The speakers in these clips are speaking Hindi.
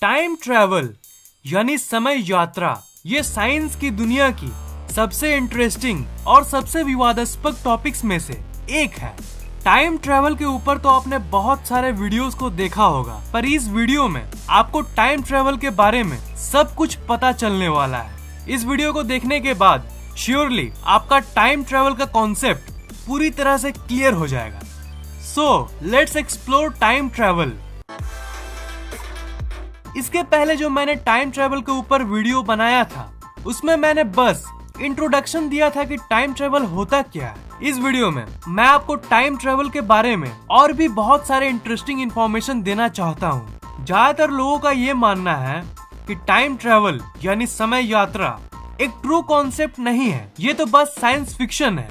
टाइम ट्रैवल यानी समय यात्रा ये साइंस की दुनिया की सबसे इंटरेस्टिंग और सबसे विवादास्पद टॉपिक्स में से एक है। टाइम ट्रैवल के ऊपर तो आपने बहुत सारे वीडियोस को देखा होगा, पर इस वीडियो में आपको टाइम ट्रैवल के बारे में सब कुछ पता चलने वाला है। इस वीडियो को देखने के बाद श्योरली आपका टाइम ट्रैवल का कॉन्सेप्ट पूरी तरह से क्लियर हो जाएगा। So let's explore time travel. इसके पहले जो मैंने टाइम ट्रैवल के ऊपर वीडियो बनाया था उसमें मैंने बस इंट्रोडक्शन दिया था कि टाइम ट्रैवल होता क्या है। इस वीडियो में मैं आपको टाइम ट्रैवल के बारे में और भी बहुत सारे इंटरेस्टिंग इंफॉर्मेशन देना चाहता हूँ। ज्यादातर लोगों का ये मानना है कि टाइम ट्रैवल यानी समय यात्रा एक ट्रू कॉन्सेप्ट नहीं है, ये तो बस साइंस फिक्शन है।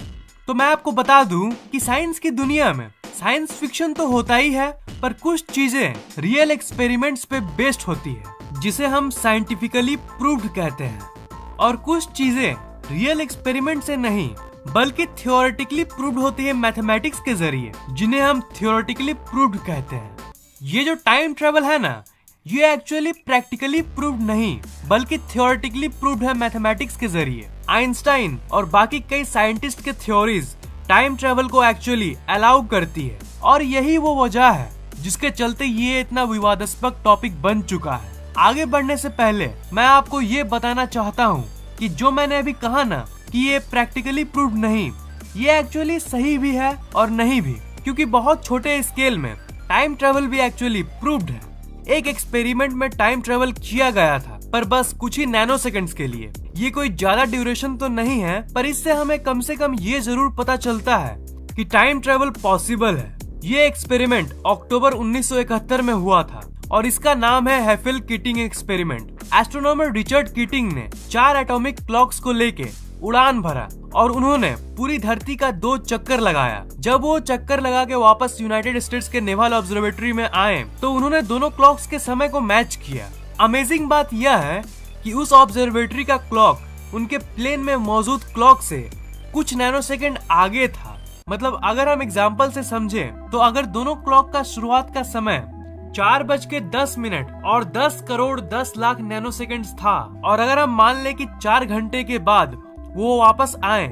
तो मैं आपको बता दूं कि साइंस की दुनिया में साइंस फिक्शन तो होता ही है, पर कुछ चीजें रियल एक्सपेरिमेंट्स पे बेस्ड होती है जिसे हम साइंटिफिकली प्रूव्ड कहते हैं, और कुछ चीजें रियल एक्सपेरिमेंट से नहीं बल्कि थियोरेटिकली प्रूव्ड होती है मैथमेटिक्स के जरिए, जिन्हें हम थियोरेटिकली प्रूव्ड कहते हैं। ये जो टाइम ट्रैवल है ना, ये एक्चुअली प्रैक्टिकली प्रूव्ड नहीं बल्कि थियोरेटिकली प्रूव्ड है मैथमेटिक्स के जरिए। आइंस्टाइन और बाकी कई साइंटिस्ट के थ्योरीज टाइम ट्रैवल को एक्चुअली अलाउ करती है, और यही वो वजह है जिसके चलते ये इतना विवादास्पद टॉपिक बन चुका है। आगे बढ़ने से पहले मैं आपको ये बताना चाहता हूँ कि जो मैंने अभी कहा ना कि ये प्रैक्टिकली प्रूव्ड नहीं, ये एक्चुअली सही भी है और नहीं भी, क्योंकि बहुत छोटे स्केल में टाइम ट्रैवल भी एक्चुअली प्रूव्ड है। एक एक्सपेरिमेंट में टाइम ट्रैवल किया गया था, पर बस कुछ ही नैनो सेकंड्स के लिए। ये कोई ज्यादा ड्यूरेशन तो नहीं है, पर इससे हमें कम से कम ये जरूर पता चलता है कि टाइम ट्रैवल पॉसिबल है। ये एक्सपेरिमेंट अक्टूबर 1971 में हुआ था और इसका नाम है Hafele Keating experiment. Astronomer Richard Keating ने 4 एटॉमिक क्लॉक्स को लेके उड़ान भरा और उन्होंने पूरी धरती का 2 चक्कर लगाया। जब वो चक्कर लगा के वापस यूनाइटेड स्टेट्स के नेवल ऑब्जर्वेटरी में आए तो उन्होंने दोनों क्लॉक्स के समय को मैच किया। अमेजिंग बात यह है कि उस ऑब्जर्वेटरी का क्लॉक उनके प्लेन में मौजूद क्लॉक से कुछ नैनो सेकंड आगे था। मतलब अगर हम एग्जाम्पल से समझें तो अगर दोनों क्लॉक का शुरुआत का समय 4:10 और 10 करोड़ 10 लाख नैनो सेकंड था, और अगर हम मान ले कि 4 घंटे के बाद वो वापस आए,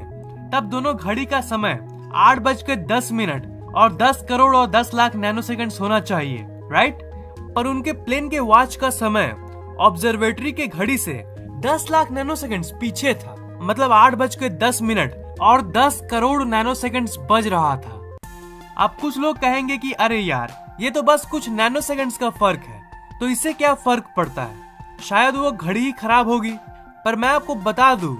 तब दोनों घड़ी का समय 8:10 और 10 करोड़ और 10 लाख नैनो सेकंड होना चाहिए, राइट? पर उनके प्लेन के वॉच का समय ऑब्जर्वेटरी के घड़ी से 10 लाख नैनो सेकंड पीछे था। मतलब 8:10 और 10 करोड़ नैनो सेकंड बज रहा था। अब कुछ लोग कहेंगे कि अरे यार, ये तो बस कुछ नैनो सेकंड्स का फर्क है, तो इससे क्या फर्क पड़ता है, शायद वो घड़ी ही खराब होगी। पर मैं आपको बता दूं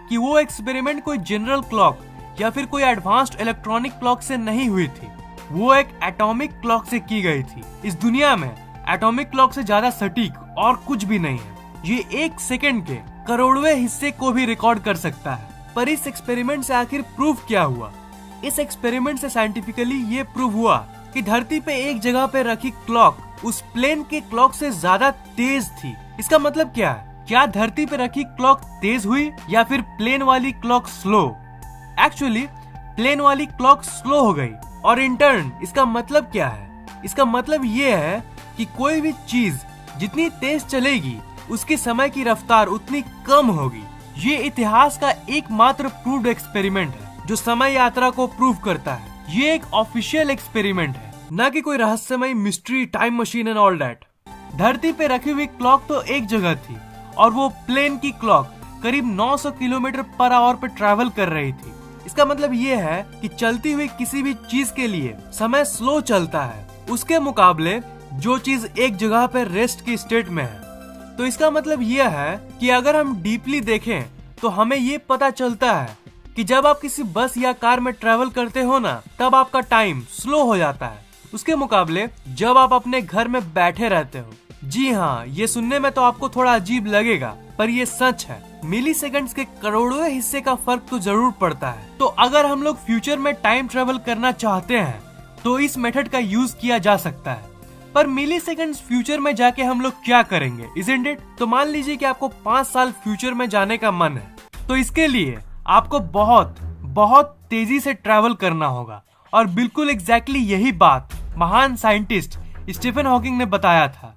कि वो एक्सपेरिमेंट कोई जनरल क्लॉक या फिर कोई एडवांस्ड इलेक्ट्रॉनिक क्लॉक से नहीं हुई थी, वो एक एटॉमिक क्लॉक से की गई थी। इस दुनिया में एटॉमिक क्लॉक से ज्यादा सटीक और कुछ भी नहीं है। ये 1 सेकंड के करोड़वें हिस्से को भी रिकॉर्ड कर सकता है। पर इस एक्सपेरिमेंट से आखिर प्रूफ क्या हुआ? इस एक्सपेरिमेंट से साइंटिफिकली ये प्रूव हुआ कि धरती पे एक जगह पे रखी क्लॉक उस प्लेन के क्लॉक से ज्यादा तेज थी। इसका मतलब क्या है? क्या धरती पे रखी क्लॉक तेज हुई या फिर प्लेन वाली क्लॉक स्लो? एक्चुअली प्लेन वाली क्लॉक स्लो हो गई। और इन टर्न इसका मतलब क्या है? इसका मतलब ये है कि कोई भी चीज जितनी तेज चलेगी उसकी समय की रफ्तार उतनी कम होगी। ये इतिहास का एकमात्र प्रूव्ड एक्सपेरिमेंट है जो समय यात्रा को प्रूव करता है। ये एक ऑफिशियल एक्सपेरिमेंट है, न कि कोई रहस्यमय mystery time machine and all that. धरती पे रखी हुई क्लॉक तो एक जगह थी और वो प्लेन की क्लॉक करीब 900 किलोमीटर पर आवर पे ट्रैवल कर रही थी। इसका मतलब ये है कि चलती हुई किसी भी चीज के लिए समय स्लो चलता है उसके मुकाबले जो चीज एक जगह पे रेस्ट की स्टेट में है। तो इसका मतलब यह है कि अगर हम डीपली देखें तो हमें ये पता चलता है कि जब आप किसी बस या कार में ट्रैवल करते हो ना, तब आपका टाइम स्लो हो जाता है उसके मुकाबले जब आप अपने घर में बैठे रहते हो। जी हाँ, ये सुनने में तो आपको थोड़ा अजीब लगेगा, पर ये सच है। मिली सेकंड्स के करोड़ों हिस्से का फर्क तो जरूर पड़ता है। तो अगर हम लोग फ्यूचर में टाइम ट्रेवल करना चाहते हैं तो इस मेथड का यूज किया जा सकता है। पर मिली सेकंड्स फ्यूचर में जाके हम लोग क्या करेंगे, इज़न्ट इट? तो मान लीजिए कि आपको 5 साल फ्यूचर में जाने का मन है, तो इसके लिए आपको बहुत बहुत तेजी से ट्रैवल करना होगा। और बिल्कुल एग्जैक्टली यही बात महान साइंटिस्ट स्टीफन हॉकिंग ने बताया था।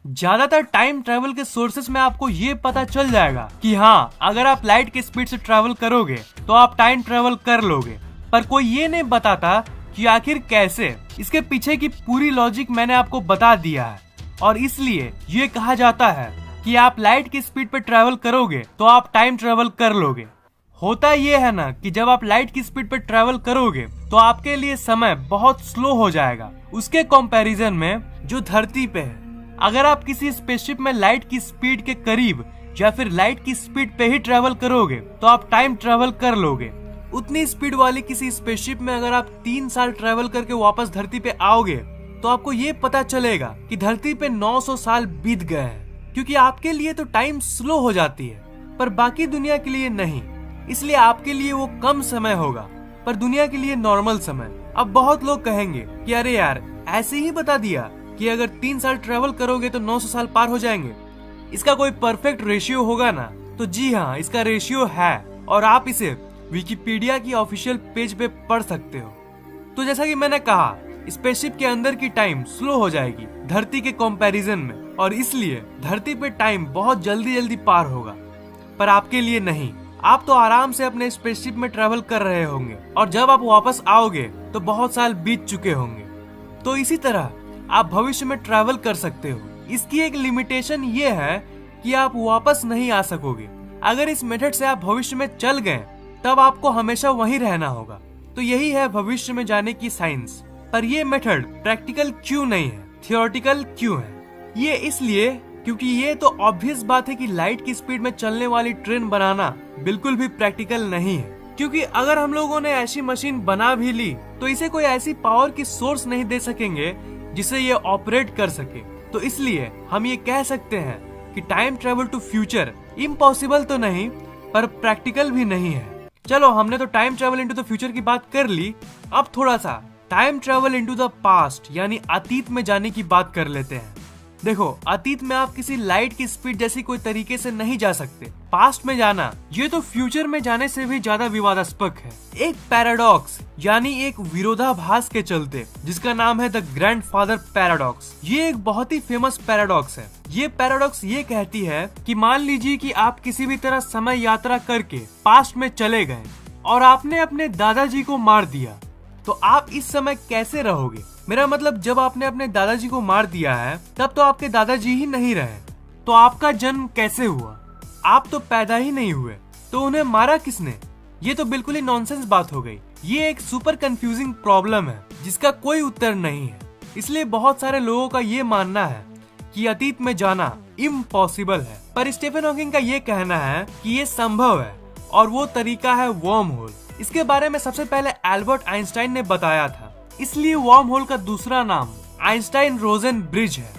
ज्यादातर टाइम ट्रेवल के सोर्सेस में आपको ये पता चल जाएगा कि हाँ, अगर आप लाइट की स्पीड से ट्रेवल करोगे तो आप टाइम ट्रेवल कर लोगे, पर कोई ये नहीं बताता कि आखिर कैसे। इसके पीछे की पूरी लॉजिक मैंने आपको बता दिया है, और इसलिए ये कहा जाता है कि आप लाइट की स्पीड पे ट्रेवल करोगे तो आप टाइम ट्रेवल कर लोगे। होता ये है ना कि जब आप लाइट की स्पीड पे ट्रेवल करोगे तो आपके लिए समय बहुत स्लो हो जाएगा उसके कंपैरिजन में जो धरती पे है। अगर आप किसी स्पेसशिप में लाइट की स्पीड के करीब या फिर लाइट की स्पीड पे ही ट्रेवल करोगे तो आप टाइम ट्रेवल कर लोगे। उतनी स्पीड वाली किसी स्पेसशिप में अगर आप 3 साल ट्रेवल करके वापस धरती पे आओगे तो आपको ये पता चलेगा कि धरती पे 900 साल बीत गए हैं, क्योंकि आपके लिए तो टाइम स्लो हो जाती है पर बाकी दुनिया के लिए नहीं। इसलिए आपके लिए वो कम समय होगा पर दुनिया के लिए नॉर्मल समय। अब बहुत लोग कहेंगे कि अरे यार, ऐसे ही बता दिया कि अगर 3 साल ट्रेवल करोगे तो 900 साल पार हो जाएंगे, इसका कोई परफेक्ट रेशियो होगा ना? तो जी हाँ, इसका रेशियो है और आप इसे विकिपीडिया की ऑफिशियल पेज पे पढ़ सकते हो। तो जैसा कि मैंने कहा, स्पेसशिप के अंदर की टाइम स्लो हो जाएगी धरती के कंपैरिजन में, और इसलिए धरती पे टाइम बहुत जल्दी जल्दी पार होगा, पर आपके लिए नहीं। आप तो आराम से अपने स्पेसशिप में ट्रेवल कर रहे होंगे और जब आप वापस आओगे तो बहुत साल बीत चुके होंगे। तो इसी तरह आप भविष्य में ट्रैवल कर सकते हो। इसकी एक लिमिटेशन ये है कि आप वापस नहीं आ सकोगे। अगर इस मेथड से आप भविष्य में चल गए तब आपको हमेशा वहीं रहना होगा। तो यही है भविष्य में जाने की साइंस। पर ये मेथड प्रैक्टिकल क्यों नहीं है, थियोरेटिकल क्यों है? ये इसलिए क्योंकि ये तो ऑब्वियस बात है कि लाइट की स्पीड में चलने वाली ट्रेन बनाना बिल्कुल भी प्रैक्टिकल नहीं है। क्योंकि अगर हम लोगों ने ऐसी मशीन बना भी ली तो इसे कोई ऐसी पावर की सोर्स नहीं दे सकेंगे जिसे ये ऑपरेट कर सके। तो इसलिए हम ये कह सकते हैं कि time travel to future impossible तो नहीं पर प्रैक्टिकल भी नहीं है। चलो, हमने तो time travel into the future की बात कर ली, अब थोड़ा सा time travel into the past यानी अतीत में जाने की बात कर लेते हैं। देखो, अतीत में आप किसी लाइट की स्पीड जैसी कोई तरीके से नहीं जा सकते। पास्ट में जाना ये तो फ्यूचर में जाने से भी ज्यादा विवादास्पद है। एक पैराडॉक्स यानी एक विरोधाभास के चलते, जिसका नाम है द ग्रैंडफादर पैराडॉक्स। ये एक बहुत ही फेमस पैराडॉक्स है। ये पैराडॉक्स ये कहती है कि मान लीजिए कि आप किसी भी तरह समय यात्रा करके पास्ट में चले गए और आपने अपने दादाजी को मार दिया, तो आप इस समय कैसे रहोगे? मेरा मतलब, जब आपने अपने दादाजी को मार दिया है तब तो आपके दादाजी ही नहीं रहे, तो आपका जन्म कैसे हुआ? आप तो पैदा ही नहीं हुए, तो उन्हें मारा किसने? ये तो बिल्कुल ही नॉनसेंस बात हो गई। ये एक सुपर कंफ्यूजिंग प्रॉब्लम है जिसका कोई उत्तर नहीं है। इसलिए बहुत सारे लोगों का ये मानना है कि अतीत में जाना इम्पॉसिबल है। पर स्टीफन हॉकिंग का ये कहना है कि ये संभव है और वो तरीका है वर्म होल। इसके बारे में सबसे पहले एल्बर्ट आइंस्टाइन ने बताया था, इसलिए वर्म होल का दूसरा नाम आइंस्टाइन रोजन ब्रिज है।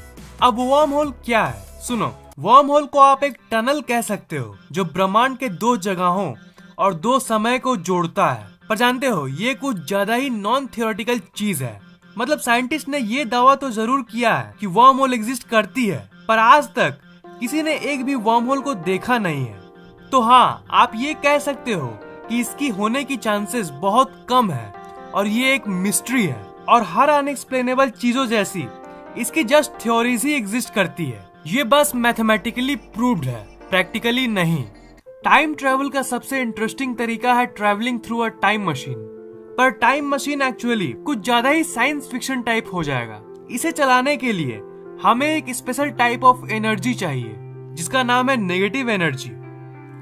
अब वर्म होल क्या है? सुनो, वर्म होल को आप एक टनल कह सकते हो जो ब्रह्मांड के 2 जगहों और 2 समय को जोड़ता है। पर जानते हो, ये कुछ ज्यादा ही नॉन थियोरेटिकल चीज है। मतलब साइंटिस्ट ने ये दावा तो जरूर किया है कि वर्म होल एग्जिस्ट करती है, पर आज तक किसी ने एक भी वर्म होल को देखा नहीं है। तो हाँ, आप ये कह सकते हो कि इसकी होने की चांसेस बहुत कम है और ये एक मिस्ट्री है। और हर अनएक्सप्लेनेबल चीजों जैसी इसकी जस्ट थ्योरीज ही एग्जिस्ट करती है। ये बस मैथमेटिकली प्रूव्ड है, प्रैक्टिकली नहीं। टाइम ट्रेवल का सबसे इंटरेस्टिंग तरीका है travelling through a time machine. पर टाइम मशीन एक्चुअली कुछ ज्यादा ही साइंस फिक्शन टाइप हो जाएगा। इसे चलाने के लिए हमें एक स्पेशल टाइप ऑफ एनर्जी चाहिए जिसका नाम है नेगेटिव एनर्जी।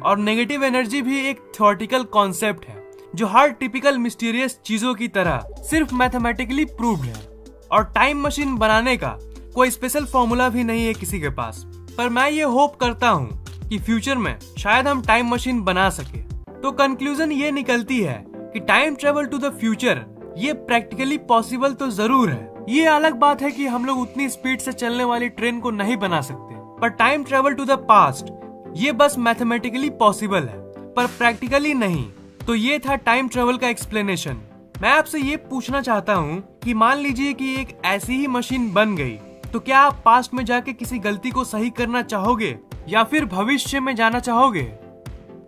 और नेगेटिव एनर्जी भी एक थ्योरेटिकल कॉन्सेप्ट है जो हर टिपिकल मिस्टीरियस चीजों की तरह सिर्फ मैथमेटिकली प्रूव्ड है। और टाइम मशीन बनाने का कोई स्पेशल फॉर्मूला भी नहीं है किसी के पास। पर मैं ये होप करता हूँ कि फ्यूचर में शायद हम टाइम मशीन बना सके। तो कंक्लूजन ये निकलती है कि time travel to the future ये प्रैक्टिकली पॉसिबल तो जरूर है। ये अलग बात है कि हम लोग उतनी स्पीड से चलने वाली ट्रेन को नहीं बना सकते। पर time travel to the past ये बस मैथमेटिकली पॉसिबल है पर प्रैक्टिकली नहीं। तो ये था टाइम ट्रेवल का एक्सप्लेनेशन। मैं आपसे ये पूछना चाहता हूँ कि मान लीजिए कि एक ऐसी ही मशीन बन गई, तो क्या आप पास्ट में जाके किसी गलती को सही करना चाहोगे या फिर भविष्य में जाना चाहोगे?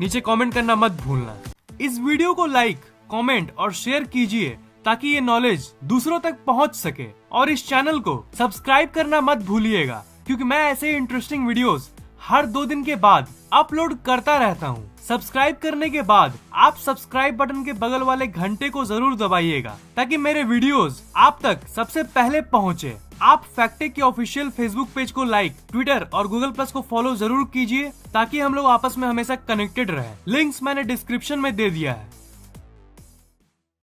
नीचे कमेंट करना मत भूलना। इस वीडियो को लाइक, कमेंट और शेयर कीजिए ताकि ये नॉलेज दूसरों तक पहुंच सके। और इस चैनल को सब्सक्राइब करना मत भूलिएगा क्योंकि मैं ऐसे इंटरेस्टिंग वीडियोस हर 2 दिन के बाद अपलोड करता रहता हूँ। सब्सक्राइब करने के बाद आप सब्सक्राइब बटन के बगल वाले घंटे को जरूर दबाइएगा ताकि मेरे वीडियोस आप तक सबसे पहले पहुँचे। आप फैक्टेक के ऑफिशियल फेसबुक पेज को लाइक, ट्विटर और गूगल प्लस को फॉलो जरूर कीजिए ताकि हम लोग आपस में हमेशा कनेक्टेड रहे। लिंक्स मैंने डिस्क्रिप्शन में दे दिया है।